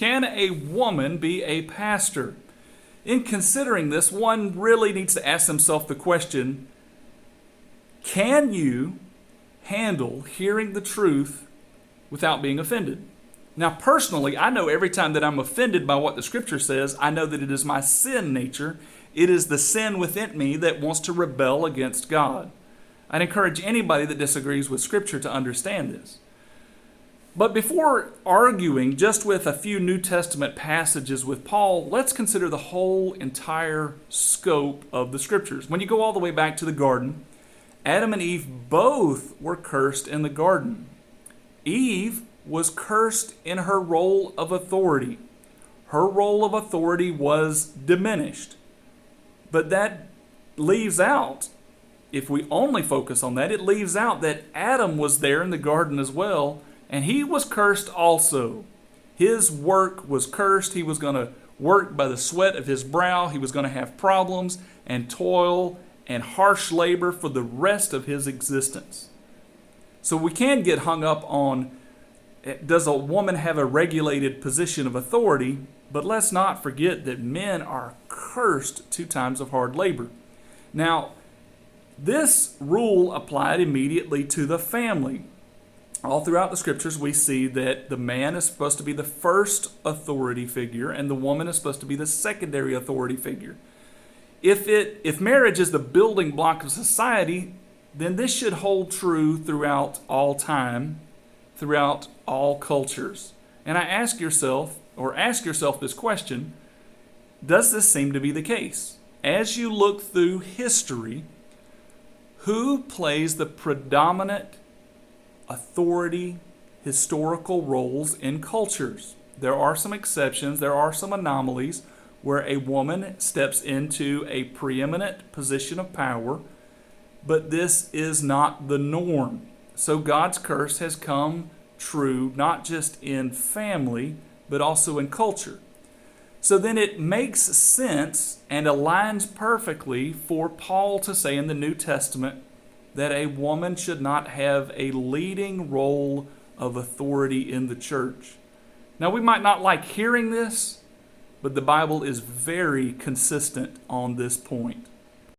Can a woman be a pastor? In considering this, one really needs to ask himself the question, can you handle hearing the truth without being offended? Now, personally, I know every time that I'm offended by what the Scripture says, I know that it is my sin nature. It is the sin within me that wants to rebel against God. I'd encourage anybody that disagrees with Scripture to understand this. But before arguing just with a few New Testament passages with Paul, let's consider the whole entire scope of the Scriptures. When you go all the way back to the garden, Adam and Eve both were cursed in the garden. Eve was cursed in her role of authority. Her role of authority was diminished. But that leaves out, if we only focus on that, it leaves out that Adam was there in the garden as well, and he was cursed also. His work was cursed. He was going to work by the sweat of his brow. He was going to have problems and toil and harsh labor for the rest of his existence. So we can get hung up on, does a woman have a regulated position of authority? But let's not forget that men are cursed 2 times of hard labor. Now, this rule applied immediately to the family. All throughout the Scriptures, we see that the man is supposed to be the first authority figure and the woman is supposed to be the secondary authority figure. If marriage is the building block of society, then this should hold true throughout all time, throughout all cultures. And ask yourself this question, does this seem to be the case? As you look through history, who plays the predominant authority historical roles in cultures? There are some exceptions, there are some anomalies where a woman steps into a preeminent position of power, but this is not the norm. So God's curse has come true not just in family, but also in culture. So then it makes sense and aligns perfectly for Paul to say in the New Testament that a woman should not have a leading role of authority in the church. Now, we might not like hearing this, but the Bible is very consistent on this point.